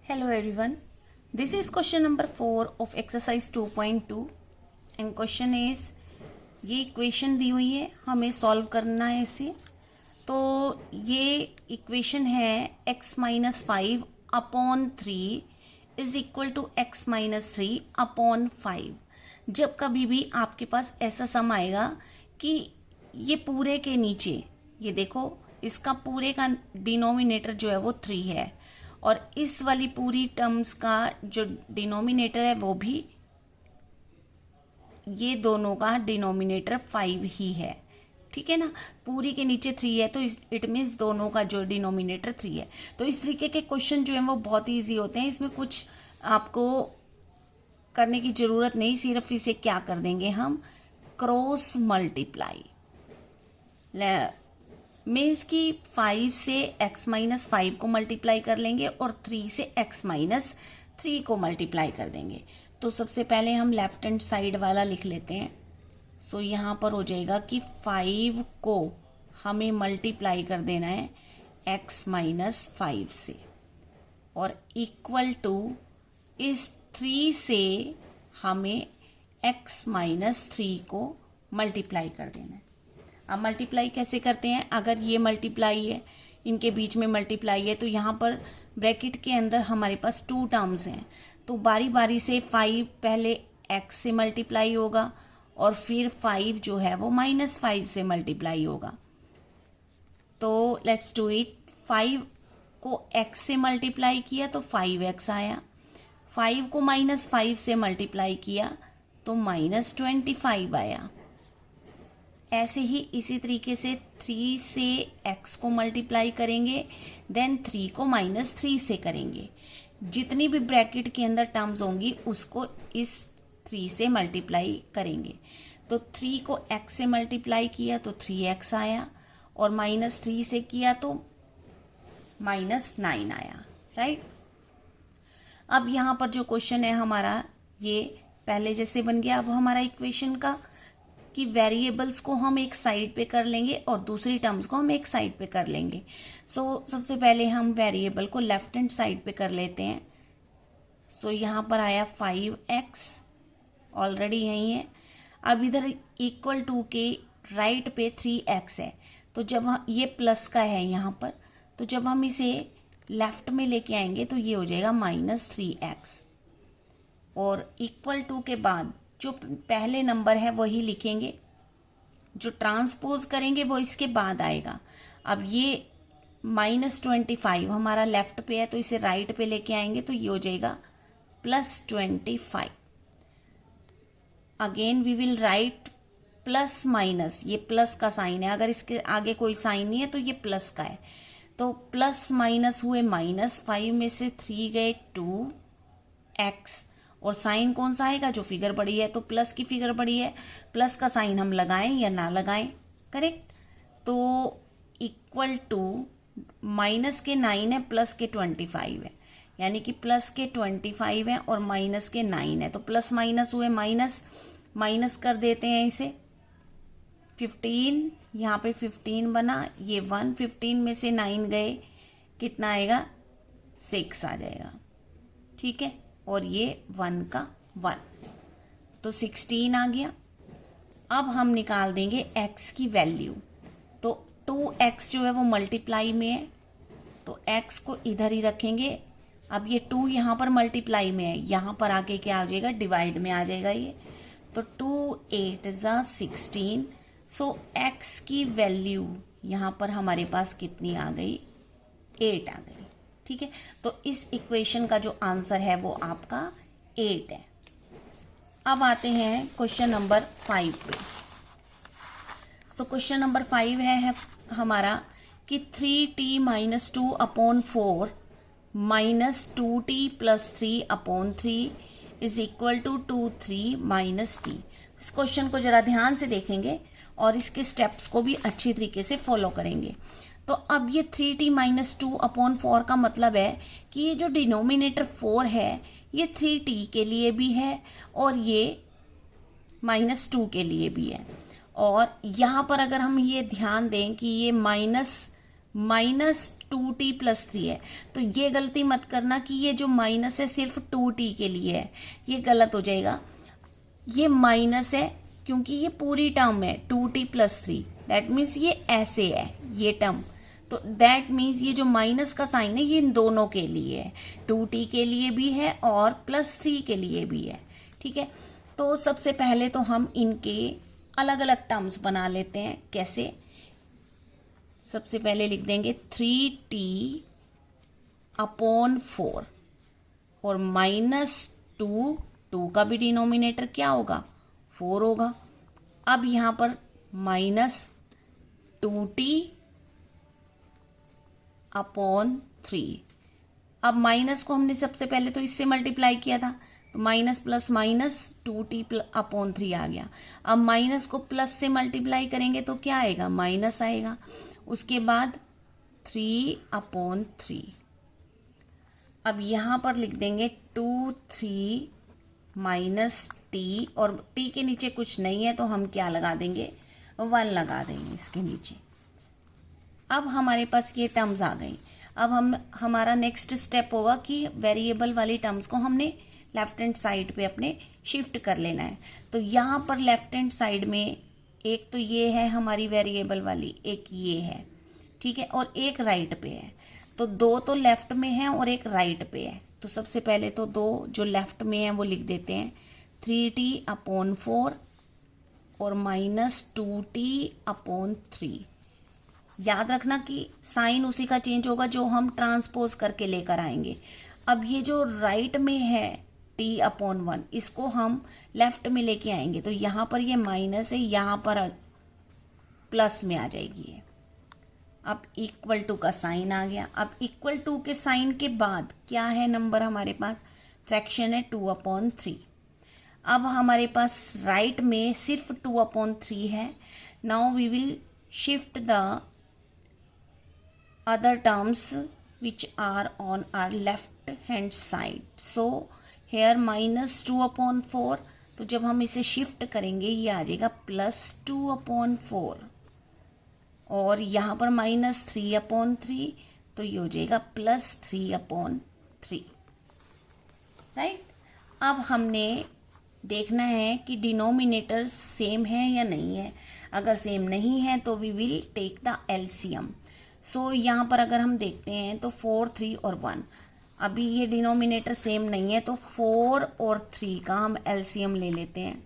Hello everyone. This is question number 4 of exercise 2.2 and question is ये equation दी हुई है, हमें सॉल्व करना है इसे। तो ये इक्वेशन है x minus 5 upon 3 is equal to x minus 3 upon 5। जब कभी भी आपके पास ऐसा सम आएगा कि ये पूरे के नीचे, ये देखो इसका पूरे का डिनोमिनेटर जो है वो 3 है और इस वाली पूरी टर्म्स का जो डिनोमिनेटर है वो भी, ये दोनों का डिनोमिनेटर 5 ही है। ठीक है ना, पूरी के नीचे 3 है तो इट मीन्स दोनों का जो डिनोमिनेटर 3 है। तो इस तरीके के क्वेश्चन जो है वो बहुत ईजी होते हैं, इसमें कुछ आपको करने की जरूरत नहीं, सिर्फ इसे क्या कर देंगे हम, क्रॉस मल्टीप्लाई। मीन्स कि 5 से x माइनस 5 को मल्टीप्लाई कर लेंगे और 3 से x माइनस 3 को मल्टीप्लाई कर देंगे। तो सबसे पहले हम लेफ्ट हैंड साइड वाला लिख लेते हैं। सो यहाँ पर हो जाएगा कि 5 को हमें मल्टीप्लाई कर देना है x माइनस 5 से और इक्वल टू इस 3 से हमें x माइनस 3 को मल्टीप्लाई कर देना है। अब मल्टीप्लाई कैसे करते हैं, अगर ये मल्टीप्लाई है, इनके बीच में मल्टीप्लाई है, तो यहाँ पर ब्रैकेट के अंदर हमारे पास 2 टर्म्स हैं। तो बारी बारी से 5 पहले x से मल्टीप्लाई होगा और फिर 5 जो है वो माइनस 5 से मल्टीप्लाई होगा। तो लेट्स डू इट। 5 को x से मल्टीप्लाई किया तो 5x आया, 5 को माइनस 5 से मल्टीप्लाई किया तो माइनस 25 आया। ऐसे ही इसी तरीके से 3 से x को मल्टीप्लाई करेंगे, देन 3 को माइनस 3 से करेंगे। जितनी भी ब्रैकेट के अंदर टर्म्स होंगी उसको इस 3 से मल्टीप्लाई करेंगे। तो 3 को x से मल्टीप्लाई किया तो 3x आया और माइनस 3 से किया तो माइनस 9 आया। राइट, अब यहाँ पर जो क्वेश्चन है हमारा, ये पहले जैसे बन गया। अब हमारा इक्वेशन का कि वेरिएबल्स को हम एक साइड पे कर लेंगे और दूसरी टर्म्स को हम एक साइड पे कर लेंगे। सो सबसे पहले हम वेरिएबल को लेफ्ट हैंड साइड पे कर लेते हैं। सो यहाँ पर आया 5x, ऑलरेडी यही है। अब इधर इक्वल टू के राइट पे 3x है, तो जब ये प्लस का है यहाँ पर, तो जब हम इसे लेफ्ट में लेके आएंगे तो ये हो जाएगा माइनस 3x और इक्वल टू के बाद जो पहले नंबर है वही लिखेंगे, जो ट्रांसपोज करेंगे वो इसके बाद आएगा। अब ये माइनस 25 हमारा लेफ्ट पे है तो इसे राइट पे लेके आएंगे तो ये हो जाएगा plus 25। Again we will write plus minus, ये प्लस का साइन है, अगर इसके आगे कोई साइन नहीं है तो ये प्लस का है। तो प्लस माइनस हुए माइनस, 5 में से 3 गए 2x और साइन कौन सा आएगा, जो फिगर बड़ी है, तो प्लस की फिगर बड़ी है, प्लस का साइन हम लगाएं या ना लगाएं, करेक्ट। तो इक्वल टू माइनस के 9 है, प्लस के 25 है, यानी कि प्लस के 25 है और माइनस के 9 है। तो प्लस माइनस हुए माइनस, माइनस कर देते हैं इसे। 15, यहाँ पे 15 बना, ये 1, 15 में से 9 गए, कितना आएगा, 6 आ जाएगा। ठीक है, और ये 1 का 1, तो 16 आ गया। अब हम निकाल देंगे x की वैल्यू। तो 2x जो है वो मल्टीप्लाई में है, तो x को इधर ही रखेंगे। अब ये 2 यहाँ पर मल्टीप्लाई में है, यहाँ पर आके क्या आ जाएगा, डिवाइड में आ जाएगा ये। तो 2 8 जा 16। सो x की वैल्यू यहाँ पर हमारे पास कितनी आ गई, 8 आ गई। ठीक है, तो इस इक्वेशन का जो आंसर है वो आपका 8 है। अब आते हैं क्वेश्चन नंबर 5 पे। सो क्वेश्चन नंबर 5 है हमारा कि 3t minus 2 upon 4 minus 2t plus 3 upon 3 is equal to 2 3 minus t। इस क्वेश्चन को जरा ध्यान से देखेंगे और इसके स्टेप्स को भी अच्छी तरीके से फॉलो करेंगे। तो अब ये 3t माइनस 2 अपॉन 4 का मतलब है कि ये जो डिनोमिनेटर 4 है ये 3t के लिए भी है और ये माइनस 2 के लिए भी है। और यहाँ पर अगर हम ये ध्यान दें कि ये माइनस 2t+3 है। तो ये गलती मत करना कि ये जो माइनस है सिर्फ 2t के लिए है, ये गलत हो जाएगा। ये माइनस है क्योंकि ये पूरी टर्म है 2t+3, दैट मीन्स ये ऐसे है ये टर्म। तो दैट मीन्स ये जो माइनस का साइन है ये इन दोनों के लिए है, 2t के लिए भी है और +3 के लिए भी है। ठीक है, तो सबसे पहले तो हम इनके अलग अलग टर्म्स बना लेते हैं। कैसे? सबसे पहले लिख देंगे 3t/4 और -2 का भी डिनोमिनेटर क्या होगा? 4 होगा। अब यहाँ पर -2t/3। अब माइनस को हमने सबसे पहले तो इससे मल्टीप्लाई किया था, तो माइनस प्लस माइनस 2t/3 आ गया। अब माइनस को प्लस से मल्टीप्लाई करेंगे तो क्या आएगा? माइनस आएगा। उसके बाद 3/3। अब यहाँ पर लिख देंगे 2 3 माइनस टी, और टी के नीचे कुछ नहीं है तो हम क्या लगा देंगे? 1 लगा देंगे इसके नीचे। अब हमारे पास ये टर्म्स आ गई। अब हमारा नेक्स्ट स्टेप होगा कि वेरिएबल वाली टर्म्स को हमने लेफ्ट हैंड साइड पे अपने शिफ्ट कर लेना है। तो यहाँ पर लेफ्ट हैंड साइड में एक तो ये है हमारी वेरिएबल वाली, एक ये है, ठीक है, और एक राइट पे है। तो 2 तो लेफ्ट में है और एक राइट पे है। तो सबसे पहले तो 2 जो लेफ्ट में है वो लिख देते हैं 3t/4 और -2t/3। याद रखना कि साइन उसी का चेंज होगा जो हम ट्रांसपोज करके लेकर आएंगे। अब ये जो राइट में है t/1, इसको हम लेफ्ट में लेके आएंगे, तो यहाँ पर ये माइनस है, यहाँ पर प्लस में आ जाएगी ये। अब इक्वल टू का साइन आ गया। अब इक्वल टू के साइन के बाद क्या है नंबर हमारे पास? फ्रैक्शन है 2/3। अब हमारे पास राइट में सिर्फ 2/3 है। Now we will shift the other terms which are on our left hand side. So here -2/4, तो जब हम इसे शिफ्ट करेंगे ये आ जाएगा +2/4, और यहाँ पर -3/3, तो ये हो जाएगा +3/3। राइट। अब हमने देखना है कि डिनोमिनेटर सेम है या नहीं है। अगर सेम नहीं है तो we will take the LCM. So यहाँ पर अगर हम देखते हैं तो 4 3 और 1, अभी ये डिनोमिनेटर सेम नहीं है, तो 4 और 3 का हम एलसीएम ले लेते हैं।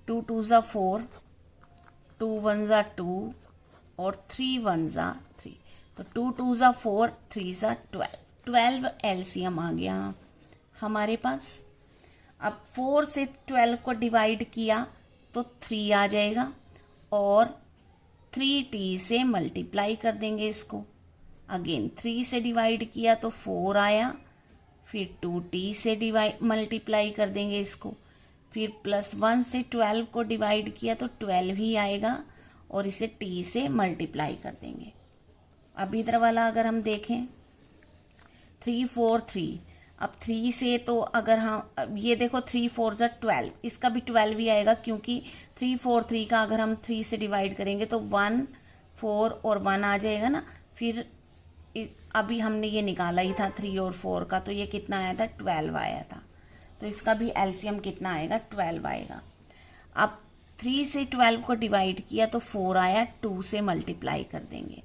2 2 ज़ा 4, 2 1 ज़ा 2 और 3 1 ज़ा 3, तो 2 2 ज़ा 4, 3 ज़ा 12 एलसीएम आ गया हमारे पास। अब 4 से 12 को डिवाइड किया तो 3 आ जाएगा, और 3t से मल्टीप्लाई कर देंगे इसको। अगेन 3 से डिवाइड किया तो 4 आया, फिर 2t से मल्टीप्लाई कर देंगे इसको, फिर +1 से 12 को डिवाइड किया तो 12 ही आएगा, और इसे t से मल्टीप्लाई कर देंगे। अब इधर वाला अगर हम देखें 3 4 3, अब 3 से तो अगर हम ये देखो 3 4 ज़ा 12, इसका भी 12 ही आएगा, क्योंकि 3 4 3 का अगर हम 3 से डिवाइड करेंगे तो 1 4 और 1 आ जाएगा ना। फिर अभी हमने ये निकाला ही था 3 और 4 का, तो ये कितना आया था? 12 आया था। तो इसका भी एलसीएम कितना आएगा? 12 आएगा। अब 3 से 12 को डिवाइड किया तो 4 आया, 2 से मल्टीप्लाई कर देंगे।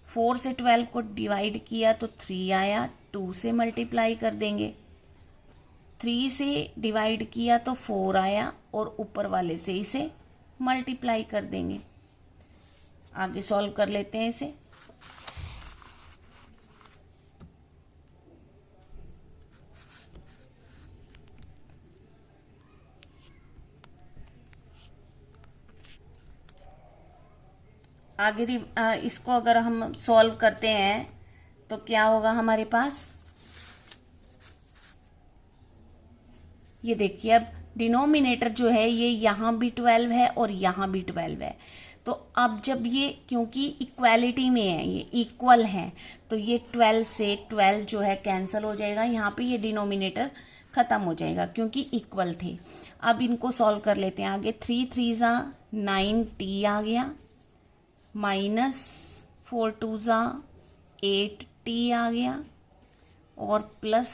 4 से 12 को डिवाइड किया तो 3 आया, 2 से मल्टीप्लाई कर देंगे। 3 से डिवाइड किया तो 4 आया, और ऊपर वाले से इसे मल्टीप्लाई कर देंगे। आगे सॉल्व कर लेते हैं इसे। आगे इसको अगर हम सॉल्व करते हैं तो क्या होगा हमारे पास? ये देखिए, अब डिनोमिनेटर जो है ये यहाँ भी 12 है और यहाँ भी 12 है। तो अब जब ये, क्योंकि इक्वालिटी में है, ये इक्वल है, तो ये 12 से 12 जो है कैंसिल हो जाएगा। यहाँ पे ये डिनोमिनेटर खत्म हो जाएगा क्योंकि इक्वल थे। अब इनको सॉल्व कर लेते हैं आगे। 3 3 ज़ा 9t आ गया, 4 टू ज़ा 8t आ गया और प्लस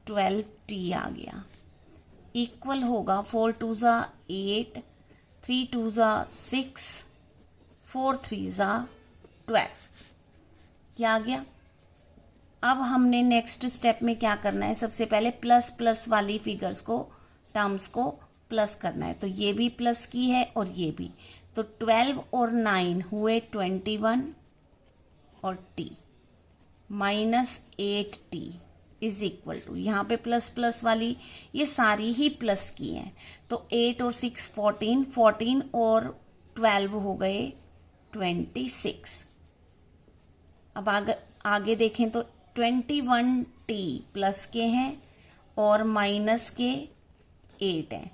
12t आ गया, इक्वल होगा 4 टू ज़ा 8, 3 टू ज़ा 6, 4 3 ज़ा 12। क्या आ गया? अब हमने नेक्स्ट स्टेप में क्या करना है, सबसे पहले प्लस प्लस वाली फिगर्स को, टर्म्स को प्लस करना है। तो ये भी प्लस की है और ये भी, तो 12 और 9 हुए 21 और t minus 8t is equal to, यहाँ पे प्लस प्लस वाली ये सारी ही प्लस की हैं, तो 8 और 6 14, 14 और 12 हो गए 26। अब आगे देखें तो 21t प्लस के हैं और माइनस के 8 हैं,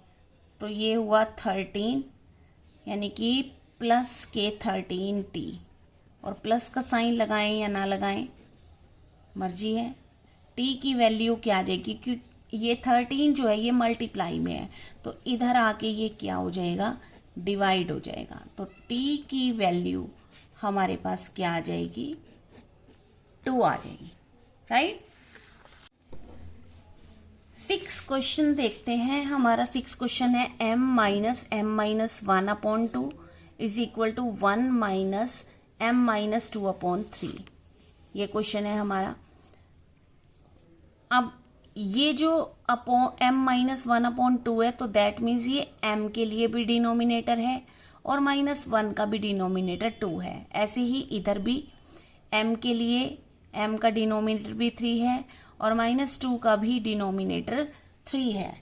तो ये हुआ 13, यानी कि प्लस के 13t। और प्लस का साइन लगाएं या ना लगाएं मर्जी है। t की वैल्यू क्या आ जाएगी, क्योंकि ये 13 जो है ये मल्टीप्लाई में है, तो इधर आके ये क्या हो जाएगा, डिवाइड हो जाएगा। तो t की वैल्यू हमारे पास क्या आ जाएगी, 2 आ जाएगी, राइट। 6 क्वेश्चन देखते हैं। हमारा 6 क्वेश्चन है m minus m minus 1/2 is equal to 1 minus m minus 2/3। ये क्वेश्चन है हमारा। अब ये जो m माइनस 1/2 है, तो दैट मीन्स ये m के लिए भी डिनोमिनेटर है और -1 का भी डिनोमिनेटर 2 है। ऐसे ही इधर भी m के लिए m का डिनोमिनेटर भी 3 है और -2 का भी डिनोमिनेटर 3 है,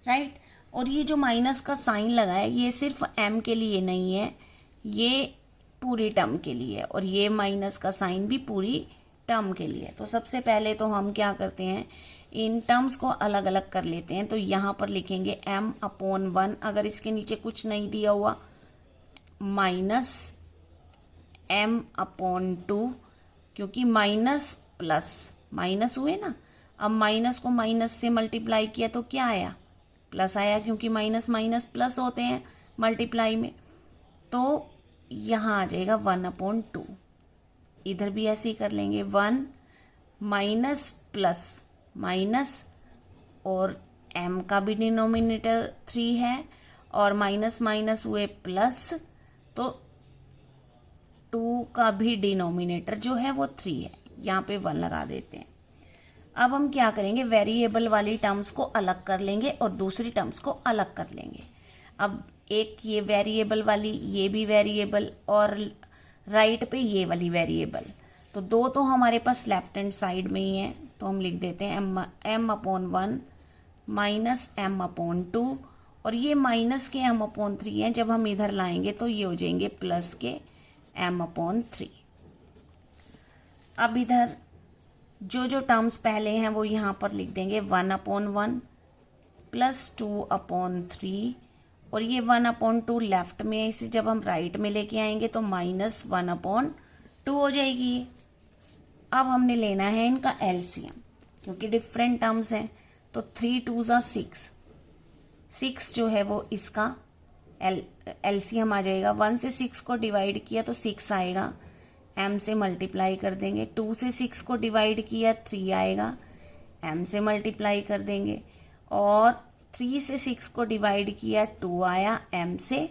राइट। और ये जो माइनस का साइन लगा है ये सिर्फ m के लिए नहीं है, ये पूरी टर्म के लिए, और ये माइनस का साइन भी पूरी टर्म के लिए। तो सबसे पहले तो हम क्या करते हैं, इन टर्म्स को अलग अलग कर लेते हैं। तो यहाँ पर लिखेंगे m/1, अगर इसके नीचे कुछ नहीं दिया हुआ, माइनस m/2, क्योंकि माइनस प्लस माइनस हुए ना। अब माइनस को माइनस से मल्टीप्लाई किया तो क्या आया, प्लस आया, क्योंकि माइनस माइनस प्लस होते हैं मल्टीप्लाई में। तो यहाँ आ जाएगा 1/2। इधर भी ऐसे ही कर लेंगे, 1 माइनस प्लस माइनस, और m का भी डिनोमिनेटर 3 है और माइनस माइनस हुए प्लस, तो 2 का भी डिनोमिनेटर जो है वो 3 है। यहाँ पे 1 लगा देते हैं। अब हम क्या करेंगे, वेरिएबल वाली टर्म्स को अलग कर लेंगे और दूसरी टर्म्स को अलग कर लेंगे। अब एक ये वेरिएबल वाली, ये भी वेरिएबल, और राइट पे ये वाली वेरिएबल, तो दो तो हमारे पास लेफ्ट हैंड साइड में ही है, तो हम लिख देते हैं m/1 माइनस m/2, और ये माइनस के m/3 हैं। जब हम इधर लाएंगे तो ये हो जाएंगे प्लस के m/3। अब इधर जो टर्म्स पहले हैं वो यहाँ पर लिख देंगे, 1/1 प्लस 2/3, और ये 1/2 लेफ्ट में है, इसे जब हम राइट में लेके आएंगे तो माइनस 1/2 हो जाएगी। अब हमने लेना है इनका एलसीएम, क्योंकि डिफरेंट टर्म्स हैं। तो 3 2 ज़ा 6, 6 जो है वो इसका एलसीएम आ जाएगा। 1 से 6 को डिवाइड किया तो 6 आएगा, m से मल्टीप्लाई कर देंगे। 2 से 6 को डिवाइड किया 3 आएगा, m से मल्टीप्लाई कर देंगे। और 3 से 6 को डिवाइड किया 2 आया, m से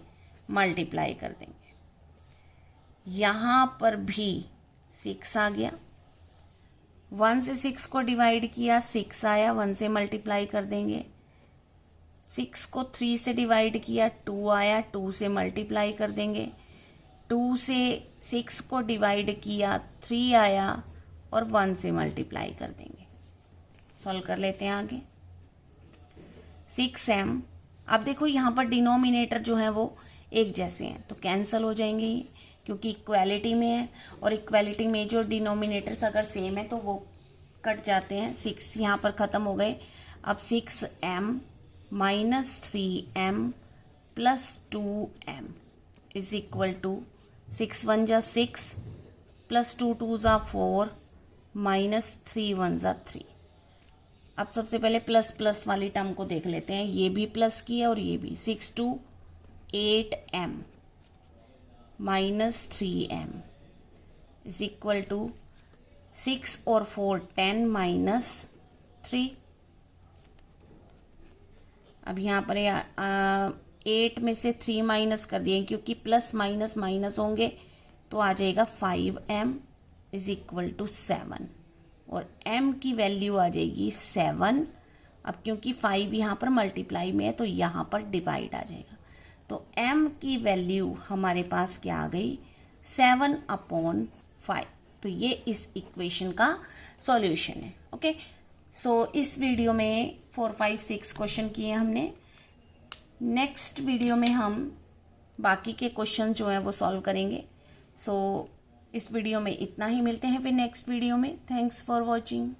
मल्टीप्लाई कर देंगे। यहाँ पर भी 6 आ गया। 1 से 6 को डिवाइड किया 6 आया, 1 से मल्टीप्लाई कर देंगे। 6 को 3 से डिवाइड किया 2 आया, 2 से मल्टीप्लाई कर देंगे। 2 से 6 को डिवाइड किया 3 आया और 1 से मल्टीप्लाई कर देंगे। सॉल्व कर लेते हैं आगे। 6m, अब देखो यहाँ पर डिनोमिनेटर जो है वो एक जैसे हैं, तो कैंसिल हो जाएंगे ये, क्योंकि इक्वालिटी में है, और इक्वालिटी में जो डिनोमिनेटर्स अगर सेम है तो वो कट जाते हैं। 6 यहाँ पर ख़त्म हो गए। अब 6m minus 3m plus 2m is equal to 6 1 जा 6 प्लस 2 2 जा 4 माइनस 3 1 जा 3। अब सबसे पहले प्लस प्लस वाली टर्म को देख लेते हैं। ये भी प्लस की है और ये भी। 6 2 8m minus 3m is equal to 6 और 4 10 माइनस 3। अब यहाँ पर 8 में से 3 माइनस कर दिए क्योंकि प्लस माइनस माइनस होंगे, तो आ जाएगा 5m इज इक्वल टू 7 और m की वैल्यू आ जाएगी 7। अब क्योंकि 5 यहाँ पर मल्टीप्लाई में है तो यहाँ पर डिवाइड आ जाएगा, तो m की वैल्यू हमारे पास क्या आ गई 7/5। तो ये इस इक्वेशन का सॉल्यूशन है। ओके, सो इस वीडियो में 4 5 6 क्वेश्चन किए हमने। नेक्स्ट वीडियो में हम बाकी के क्वेश्चन जो हैं वो सॉल्व करेंगे। सो इस वीडियो में इतना ही, मिलते हैं फिर नेक्स्ट वीडियो में। Thanks for watching.